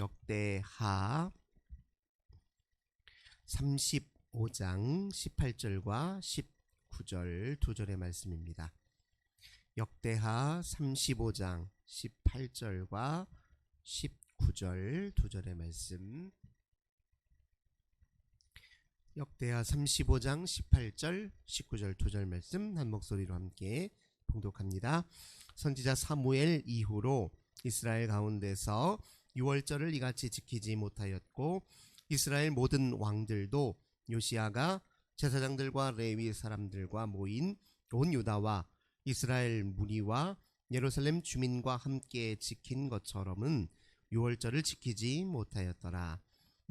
역대하 35장 18절과 19절 두 절의 말씀입니다. 역대하 35장 18절과 19절 두 절의 말씀. 역대하 35장 18절 19절 두 절 말씀 한 목소리로 함께 봉독합니다. 선지자 사무엘 이후로 이스라엘 가운데서 유월절을 이같이 지키지 못하였고 이스라엘 모든 왕들도 요시야가 제사장들과 레위 사람들과 모인 온 유다와 이스라엘 무리와 예루살렘 주민과 함께 지킨 것처럼은 유월절을 지키지 못하였더라.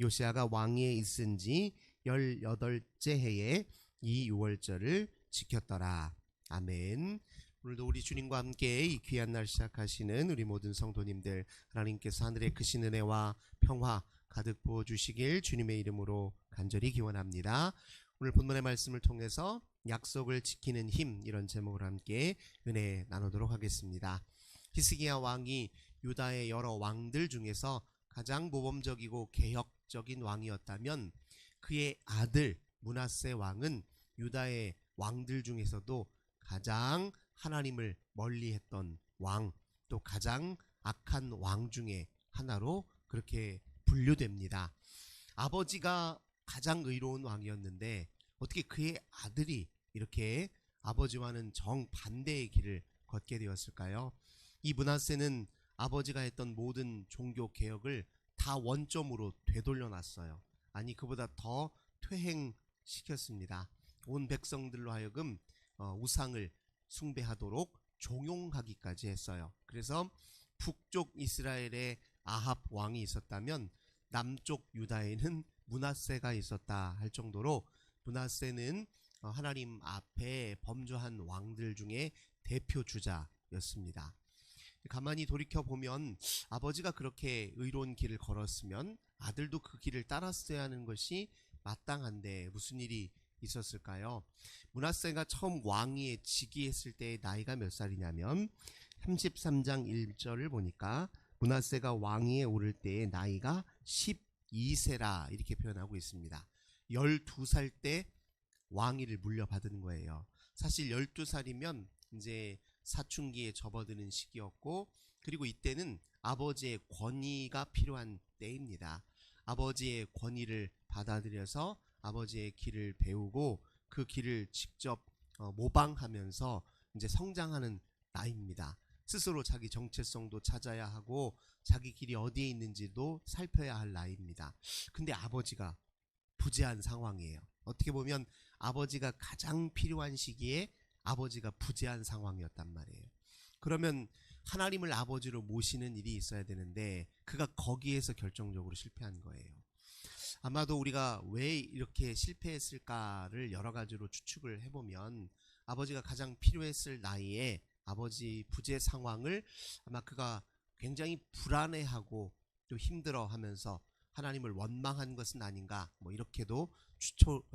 요시야가 왕위에 있은 지 18째 해에 이 유월절을 지켰더라. 아멘. 오늘도 우리 주님과 함께 이 귀한 날 시작하시는 우리 모든 성도님들, 하나님께서 하늘의 크신 은혜와 평화 가득 부어주시길 주님의 이름으로 간절히 기원합니다. 오늘 본문의 말씀을 통해서 약속을 지키는 힘, 이런 제목으로 함께 은혜 나누도록 하겠습니다. 히스기야 왕이 유다의 여러 왕들 중에서 가장 모범적이고 개혁적인 왕이었다면 그의 아들 므낫세 왕은 유다의 왕들 중에서도 가장 하나님을 멀리했던 왕, 또 가장 악한 왕 중에 하나로 그렇게 분류됩니다. 아버지가 가장 의로운 왕이었는데 어떻게 그의 아들이 이렇게 아버지와는 정반대의 길을 걷게 되었을까요? 이 므낫세는 아버지가 했던 모든 종교 개혁을 다 원점으로 되돌려놨어요. 아니, 그보다 더 퇴행시켰습니다. 온 백성들로 하여금 우상을 숭배하도록 종용하기까지 했어요. 그래서 북쪽 이스라엘에 아합 왕이 있었다면 남쪽 유다에는 므낫세가 있었다 할 정도로 므낫세는 하나님 앞에 범죄한 왕들 중에 대표 주자였습니다. 가만히 돌이켜보면 아버지가 그렇게 의로운 길을 걸었으면 아들도 그 길을 따랐어야 하는 것이 마땅한데 무슨 일이 있었을까요? 므낫세가 처음 왕위에 즉위했을 때의 나이가 몇 살이냐면 33장 1절을 보니까 므낫세가 왕위에 오를 때의 나이가 12세라 이렇게 표현하고 있습니다. 12살 때 왕위를 물려받은 거예요. 사실 12살이면 이제 사춘기에 접어드는 시기였고, 그리고 이때는 아버지의 권위가 필요한 때입니다. 아버지의 권위를 받아들여서 아버지의 길을 배우고 그 길을 직접 모방하면서 이제 성장하는 나이입니다. 스스로 자기 정체성도 찾아야 하고 자기 길이 어디에 있는지도 살펴야 할 나이입니다. 근데 아버지가 부재한 상황이에요. 어떻게 보면 아버지가 가장 필요한 시기에 아버지가 부재한 상황이었단 말이에요. 그러면 하나님을 아버지로 모시는 일이 있어야 되는데 그가 거기에서 결정적으로 실패한 거예요. 아마도 우리가 왜 이렇게 실패했을까를 여러 가지로 추측을 해보면 아버지가 가장 필요했을 나이에 아버지 부재 상황을 아마 그가 굉장히 불안해하고 또 힘들어하면서 하나님을 원망한 것은 아닌가, 이렇게도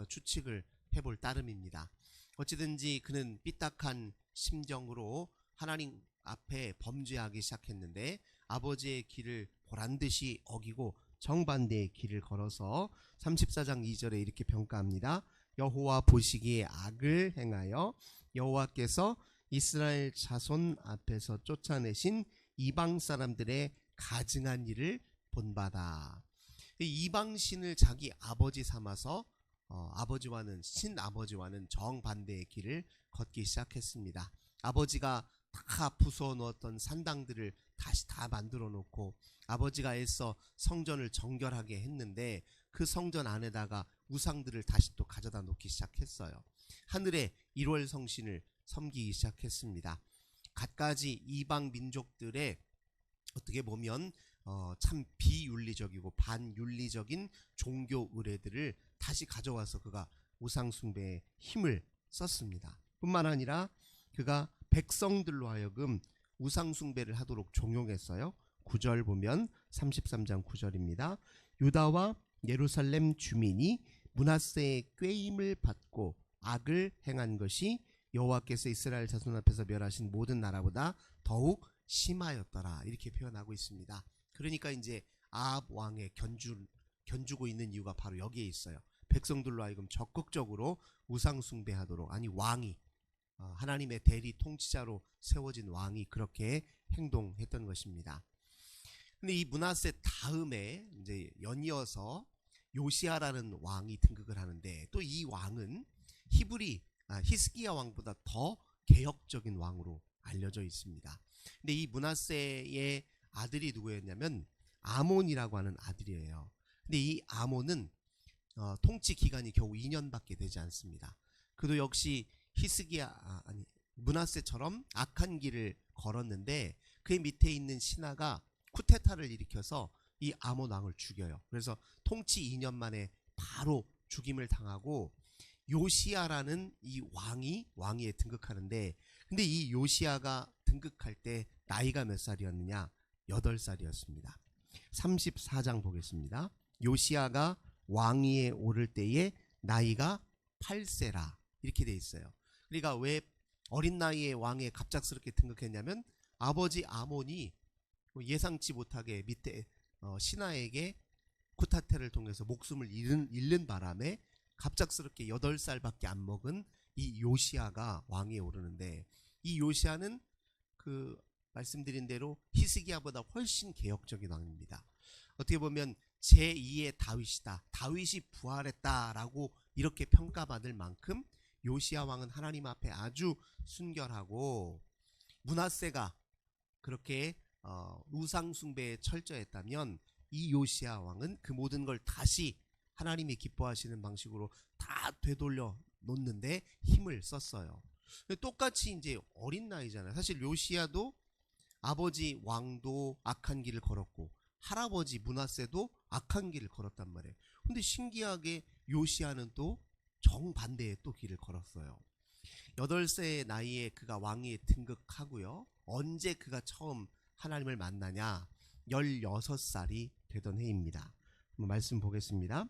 추측을 해볼 따름입니다. 어찌든지 그는 삐딱한 심정으로 하나님 앞에 범죄하기 시작했는데 아버지의 길을 보란듯이 어기고 정반대의 길을 걸어서 34장 2절에 이렇게 평가합니다. 여호와 보시기에 악을 행하여 여호와께서 이스라엘 자손 앞에서 쫓아내신 이방 사람들의 가증한 일을 본받아. 이방신을 자기 아버지 삼아서 아버지와는 신아버지와는 정반대의 길을 걷기 시작했습니다. 아버지가 다 부숴 놓았던 산당들을 다시 다 만들어 놓고 아버지가 애써 성전을 정결하게 했는데 그 성전 안에다가 우상들을 다시 또 가져다 놓기 시작했어요. 하늘의 1월 성신을 섬기기 시작했습니다. 갖가지 이방 민족들의 어떻게 보면 참 비윤리적이고 반윤리적인 종교 의례들을 다시 가져와서 그가 우상숭배에 힘을 썼습니다. 뿐만 아니라 그가 백성들로 하여금 우상숭배를 하도록 종용했어요. 9절 보면 33장 9절입니다. 유다와 예루살렘 주민이 므낫세의 꾀임을 받고 악을 행한 것이 여호와께서 이스라엘 자손 앞에서 멸하신 모든 나라보다 더욱 심하였더라 이렇게 표현하고 있습니다. 그러니까 이제 아합 왕의 견주고 있는 이유가 바로 여기에 있어요. 백성들로 하여금 적극적으로 우상 숭배하도록, 아니 왕이 하나님의 대리 통치자로 세워진 왕이 그렇게 행동했던 것입니다. 근데 이 므낫세 다음에 이제 연이어서 요시야라는 왕이 등극을 하는데, 또 이 왕은 히스기야 왕보다 더 개혁적인 왕으로 알려져 있습니다. 근데 이 므낫세의 아들이 누구였냐면 아몬이라고 하는 아들이에요. 근데 이 아몬은 통치 기간이 겨우 2년밖에 되지 않습니다. 그도 역시 므낫세처럼 악한 길을 걸었는데, 그의 밑에 있는 신하가 쿠데타를 일으켜서 이 아몬 왕을 죽여요. 그래서 통치 2년 만에 바로 죽임을 당하고 요시야라는 이 왕위에 등극하는데, 근데 이 요시야가 등극할 때 나이가 몇 살이었느냐? 8살이었습니다. 34장 보겠습니다. 요시야가 왕위에 오를 때에 나이가 8세라 이렇게 돼 있어요. 그러니까 왜 어린 나이에 왕에 갑작스럽게 등극했냐면, 아버지 아몬이 예상치 못하게 밑에 신하에게 쿠데타를 통해서 목숨을 잃는 바람에 갑작스럽게 8살밖에 안 먹은 이 요시야가 왕위에 오르는데, 이 요시야는 그 말씀드린 대로 히스기야보다 훨씬 개혁적인 왕입니다. 어떻게 보면 제2의 다윗이다, 다윗이 부활했다라고 이렇게 평가받을 만큼 요시야 왕은 하나님 앞에 아주 순결하고, 므낫세가 그렇게 우상 숭배에 철저했다면 이 요시야 왕은 그 모든 걸 다시 하나님이 기뻐하시는 방식으로 다 되돌려 놓는데 힘을 썼어요. 똑같이 이제 어린 나이잖아요. 사실 요시야도 아버지 왕도 악한 길을 걸었고 할아버지 므낫세도 악한 길을 걸었단 말이에요. 근데 신기하게 요시야는 또 정반대의 또 길을 걸었어요. 8세의 나이에 그가 왕위에 등극하고요. 언제 그가 처음 하나님을 만나냐? 16살이 되던 해입니다. 말씀 보겠습니다.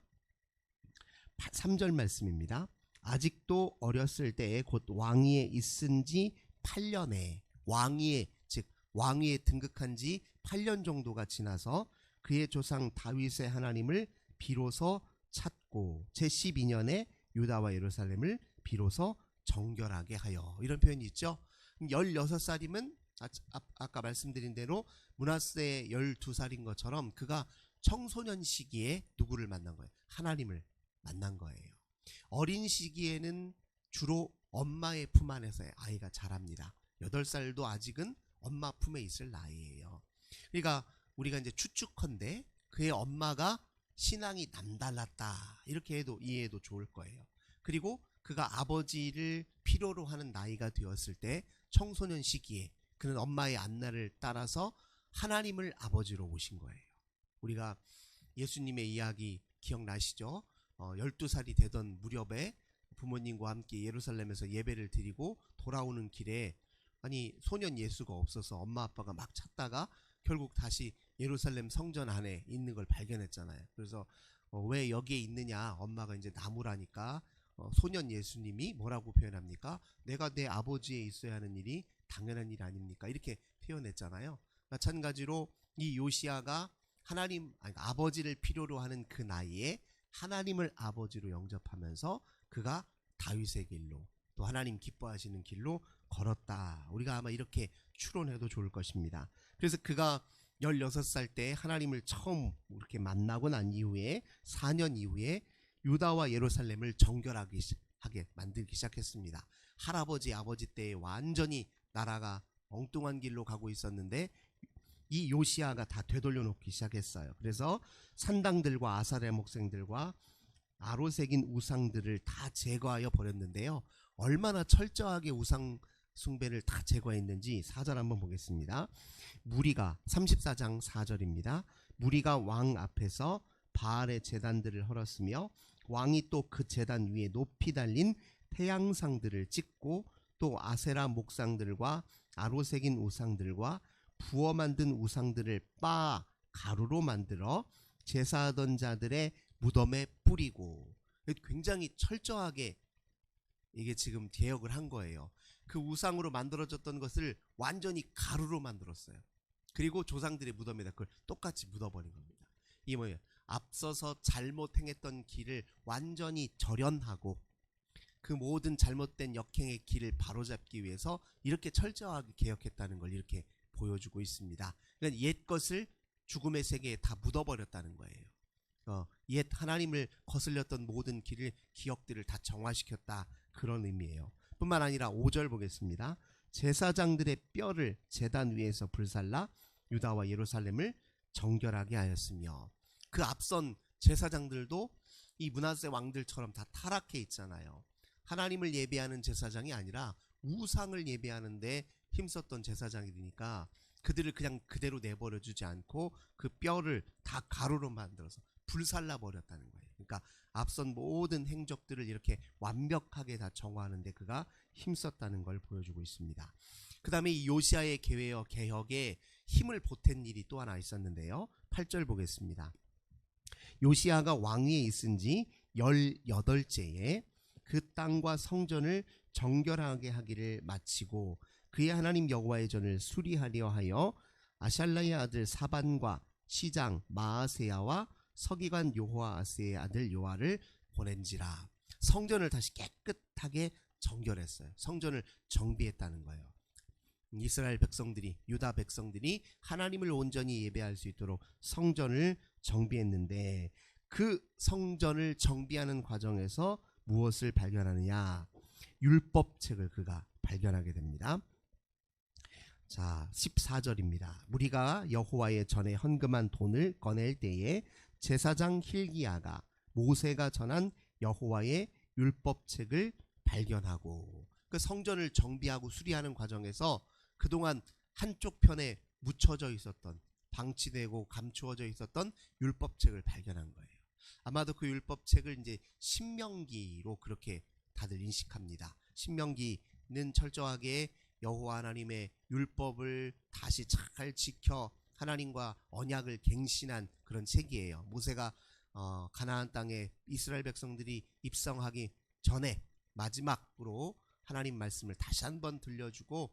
3절 말씀입니다. 아직도 어렸을 때에 곧 왕위에 있은 지 8년에 왕위에 등극한 지 8년 정도가 지나서 그의 조상 다윗의 하나님을 비로소 찾고 제12년에 유다와 예루살렘을 비로소 정결하게 하여, 이런 표현이 있죠. 16살이면 아까 말씀드린 대로 므낫세 12살인 것처럼 그가 청소년 시기에 누구를 만난 거예요? 하나님을 만난 거예요. 어린 시기에는 주로 엄마의 품 안에서의 아이가 자랍니다. 8살도 아직은 엄마 품에 있을 나이예요. 그러니까 우리가 이제 추측컨대 그의 엄마가 신앙이 남달랐다, 이렇게 해도 이해해도 좋을 거예요. 그리고 그가 아버지를 필요로 하는 나이가 되었을 때 청소년 시기에 그는 엄마의 안내를 따라서 하나님을 아버지로 모신 거예요. 우리가 예수님의 이야기 기억나시죠? 12살이 되던 무렵에 부모님과 함께 예루살렘에서 예배를 드리고 돌아오는 길에 소년 예수가 없어서 엄마 아빠가 막 찾다가 결국 다시 예루살렘 성전 안에 있는 걸 발견했잖아요. 그래서 왜 여기에 있느냐? 엄마가 이제 나무라니까 소년 예수님이 뭐라고 표현합니까? 내가 내 아버지에 있어야 하는 일이 당연한 일 아닙니까? 이렇게 표현했잖아요. 마찬가지로 이 요시야가 아버지를 필요로 하는 그 나이에 하나님을 아버지로 영접하면서 그가 다윗의 길로, 또 하나님 기뻐하시는 길로 걸었다. 우리가 아마 이렇게 추론해도 좋을 것입니다. 그래서 그가 16살 때 하나님을 처음 이렇게 만나고 난 이후에 4년 이후에 유다와 예루살렘을 정결하게 만들기 시작했습니다. 할아버지 아버지 때에 완전히 나라가 엉뚱한 길로 가고 있었는데 이 요시야가 다 되돌려 놓기 시작했어요. 그래서 산당들과 아사레 목생들과 아로새긴 우상들을 다 제거하여 버렸는데요. 얼마나 철저하게 우상 숭배를 다 제거했는지 4절 한번 보겠습니다. 무리가 34장 4절입니다. 무리가 왕 앞에서 바알의 제단들을 헐었으며 왕이 또 그 제단 위에 높이 달린 태양상들을 찍고 또 아세라 목상들과 아로새긴 우상들과 부어 만든 우상들을 빻아 가루로 만들어 제사하던 자들의 무덤에 뿌리고, 굉장히 철저하게 이게 지금 개혁을 한 거예요. 그 우상으로 만들어졌던 것을 완전히 가루로 만들었어요. 그리고 조상들의 무덤에다 그걸 똑같이 묻어버린 겁니다. 이 뭐예요? 앞서서 잘못 행했던 길을 완전히 절연하고 그 모든 잘못된 역행의 길을 바로잡기 위해서 이렇게 철저하게 개혁했다는 걸 이렇게 보여주고 있습니다. 그러니까 옛 것을 죽음의 세계에 다 묻어버렸다는 거예요. 옛 하나님을 거슬렸던 모든 길을 기억들을 다 정화시켰다, 그런 의미예요. 뿐만 아니라 5절 보겠습니다. 제사장들의 뼈를 제단 위에서 불살라 유다와 예루살렘을 정결하게 하였으며, 그 앞선 제사장들도 이 므낫세 왕들처럼 다 타락해 있잖아요. 하나님을 예배하는 제사장이 아니라 우상을 예배하는데 힘썼던 제사장이니까 그들을 그냥 그대로 내버려 주지 않고 그 뼈를 다 가루로 만들어서 불살라 버렸다는 거예요. 그러니까 앞선 모든 행적들을 이렇게 완벽하게 다 정화하는데 그가 힘썼다는 걸 보여주고 있습니다. 그 다음에 이 요시아의 개혁에 힘을 보탠 일이 또 하나 있었는데요. 8절 보겠습니다. 요시아가 왕위에 있은 지 18제에 그 땅과 성전을 정결하게 하기를 마치고 그의 하나님 여호와의 전을 수리하려 하여 아샬라의 아들 사반과 시장 마아세야와 서기관 요호아스의 아들 요아를 보낸지라. 성전을 다시 깨끗하게 정결했어요. 성전을 정비했다는 거예요. 이스라엘 백성들이, 유다 백성들이 하나님을 온전히 예배할 수 있도록 성전을 정비했는데, 그 성전을 정비하는 과정에서 무엇을 발견하느냐? 율법책을 그가 발견하게 됩니다. 자, 14절입니다. 무리가 여호와의 전에 헌금한 돈을 꺼낼 때에 제사장 힐기야가 모세가 전한 여호와의 율법책을 발견하고, 그 성전을 정비하고 수리하는 과정에서 그동안 한쪽 편에 묻혀져 있었던, 방치되고 감추어져 있었던 율법책을 발견한 거예요. 아마도 그 율법책을 이제 신명기로 그렇게 다들 인식합니다. 신명기는 철저하게 여호와 하나님의 율법을 다시 잘 지켜 하나님과 언약을 갱신한 그런 책이에요. 모세가 가나안 땅에 이스라엘 백성들이 입성하기 전에 마지막으로 하나님 말씀을 다시 한번 들려주고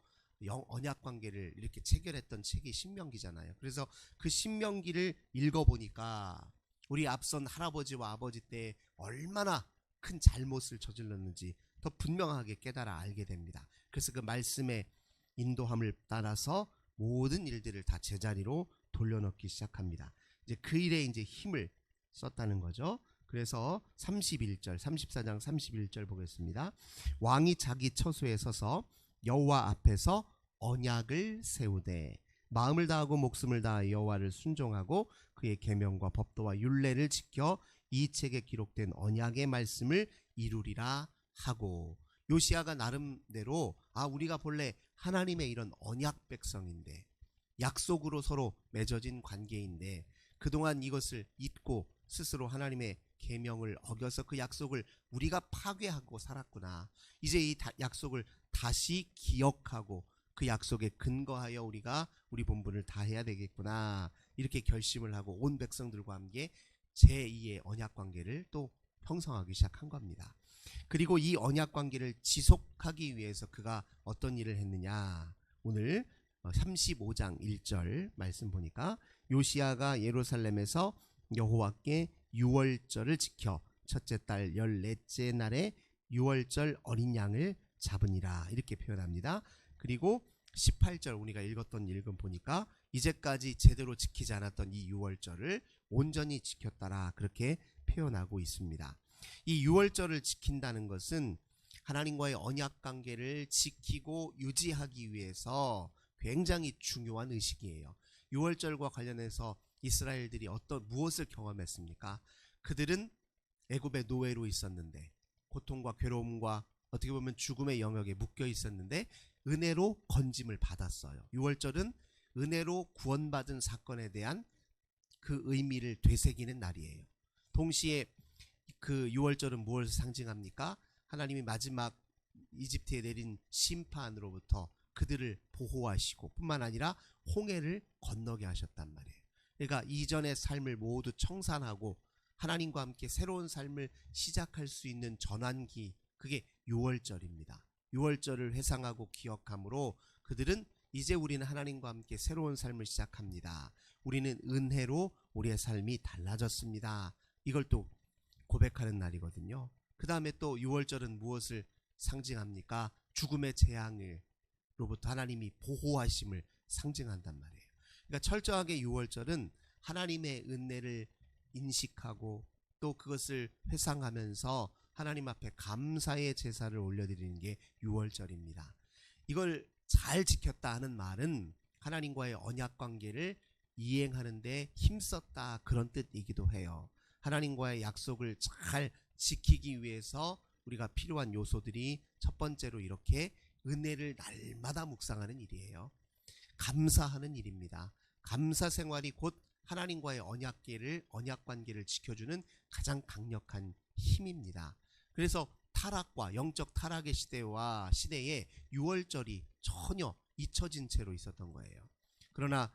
언약 관계를 이렇게 체결했던 책이 신명기잖아요. 그래서 그 신명기를 읽어보니까 우리 앞선 할아버지와 아버지 때 얼마나 큰 잘못을 저질렀는지 더 분명하게 깨달아 알게 됩니다. 그래서 그 말씀의 인도함을 따라서 모든 일들을 다 제자리로 돌려놓기 시작합니다. 이제 그 일에 이제 힘을 썼다는 거죠. 그래서 31절, 34장 31절 보겠습니다. 왕이 자기 처소에 서서 여호와 앞에서 언약을 세우되 마음을 다하고 목숨을 다하여 여호와를 순종하고 그의 계명과 법도와 율례를 지켜 이 책에 기록된 언약의 말씀을 이루리라 하고, 요시아가 나름대로 우리가 본래 하나님의 이런 언약 백성인데, 약속으로 서로 맺어진 관계인데 그동안 이것을 잊고 스스로 하나님의 계명을 어겨서 그 약속을 우리가 파괴하고 살았구나. 이제 이 약속을 다시 기억하고 그 약속에 근거하여 우리가 우리 본분을 다해야 되겠구나, 이렇게 결심을 하고 온 백성들과 함께 제2의 언약 관계를 또 형성하기 시작한 겁니다. 그리고 이 언약 관계를 지속하기 위해서 그가 어떤 일을 했느냐? 오늘 35장 1절 말씀 보니까 요시아가 예루살렘에서 여호와께 유월절을 지켜 첫째 달 14째 날에 유월절 어린 양을 잡으니라, 이렇게 표현합니다. 그리고 18절 우리가 읽었던 읽음 보니까 이제까지 제대로 지키지 않았던 이 유월절을 온전히 지켰다라, 그렇게 표현하고 있습니다. 이 유월절을 지킨다는 것은 하나님과의 언약 관계를 지키고 유지하기 위해서 굉장히 중요한 의식이에요. 유월절과 관련해서 이스라엘들이 무엇을 경험했습니까? 그들은 애굽의 노예로 있었는데, 고통과 괴로움과 어떻게 보면 죽음의 영역에 묶여 있었는데 은혜로 건짐을 받았어요. 유월절은 은혜로 구원받은 사건에 대한 그 의미를 되새기는 날이에요. 동시에 그 유월절은 무엇을 상징합니까? 하나님이 마지막 이집트에 내린 심판으로부터 그들을 보호하시고 뿐만 아니라 홍해를 건너게 하셨단 말이에요. 그러니까 이전의 삶을 모두 청산하고 하나님과 함께 새로운 삶을 시작할 수 있는 전환기, 그게 유월절입니다. 유월절을 회상하고 기억함으로 그들은 이제 우리는 하나님과 함께 새로운 삶을 시작합니다. 우리는 은혜로 우리의 삶이 달라졌습니다. 이걸 또 고백하는 날이거든요. 그 다음에 또 6월절은 무엇을 상징합니까? 죽음의 재앙으로부터 하나님이 보호하심을 상징한단 말이에요. 그러니까 철저하게 6월절은 하나님의 은혜를 인식하고 또 그것을 회상하면서 하나님 앞에 감사의 제사를 올려드리는 게 6월절입니다. 이걸 잘 지켰다 하는 말은 하나님과의 언약관계를 이행하는데 힘썼다, 그런 뜻이기도 해요. 하나님과의 약속을 잘 지키기 위해서 우리가 필요한 요소들이 첫 번째로 이렇게 은혜를 날마다 묵상하는 일이에요. 감사하는 일입니다. 감사 생활이 곧 하나님과의 언약관계를 지켜주는 가장 강력한 힘입니다. 그래서 타락과 영적 타락의 시대에 6월절이 전혀 잊혀진 채로 있었던 거예요. 그러나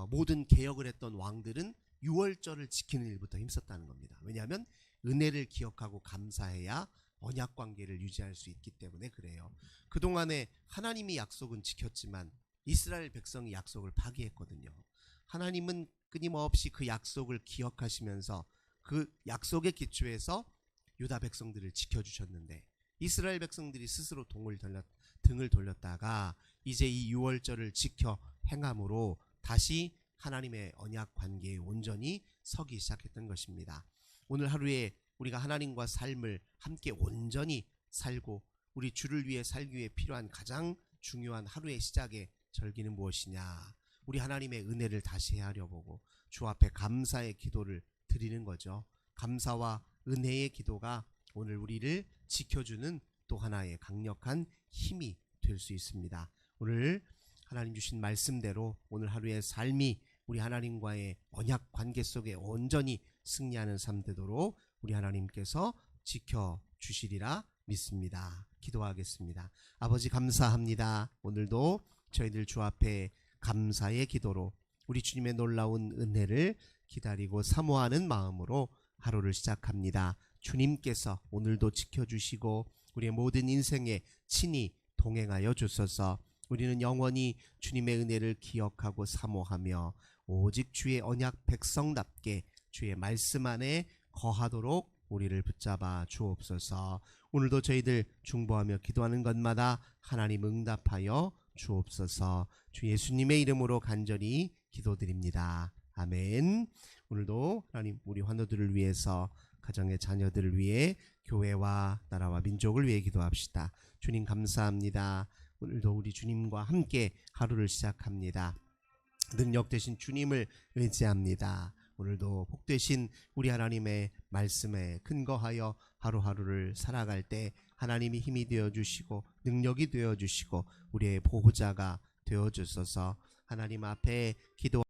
모든 개혁을 했던 왕들은 6월절을 지키는 일부터 힘썼다는 겁니다. 왜냐하면 은혜를 기억하고 감사해야 언약관계를 유지할 수 있기 때문에 그래요. 그동안에 하나님이 약속은 지켰지만 이스라엘 백성이 약속을 파기했거든요. 하나님은 끊임없이 그 약속을 기억하시면서 그 약속의 기초에서 유다 백성들을 지켜주셨는데 이스라엘 백성들이 스스로 등을 돌렸다가 이제 이 6월절을 지켜 행함으로 다시 하나님의 언약 관계에 온전히 서기 시작했던 것입니다. 오늘 하루에 우리가 하나님과 삶을 함께 온전히 살고 우리 주를 위해 살기 위해 필요한 가장 중요한 하루의 시작의 절기는 무엇이냐? 우리 하나님의 은혜를 다시 헤아려보고 주 앞에 감사의 기도를 드리는 거죠. 감사와 은혜의 기도가 오늘 우리를 지켜주는 또 하나의 강력한 힘이 될 수 있습니다. 오늘 하나님 주신 말씀대로 오늘 하루의 삶이 우리 하나님과의 언약 관계 속에 온전히 승리하는 삶 되도록 우리 하나님께서 지켜주시리라 믿습니다. 기도하겠습니다. 아버지 감사합니다. 오늘도 저희들 주 앞에 감사의 기도로 우리 주님의 놀라운 은혜를 기다리고 사모하는 마음으로 하루를 시작합니다. 주님께서 오늘도 지켜주시고 우리의 모든 인생에 친히 동행하여 주소서. 우리는 영원히 주님의 은혜를 기억하고 사모하며 오직 주의 언약 백성답게 주의 말씀 안에 거하도록 우리를 붙잡아 주옵소서. 오늘도 저희들 중보하며 기도하는 것마다 하나님 응답하여 주옵소서. 주 예수님의 이름으로 간절히 기도드립니다. 아멘. 오늘도 하나님 우리 환우들을 위해서 가정의 자녀들을 위해 교회와 나라와 민족을 위해 기도합시다. 주님 감사합니다. 오늘도 우리 주님과 함께 하루를 시작합니다. 능력 되신 주님을 의지합니다. 오늘도 복되신 우리 하나님의 말씀에 근거하여 하루하루를 살아갈 때 하나님이 힘이 되어주시고 능력이 되어주시고 우리의 보호자가 되어주소서. 하나님 앞에 기도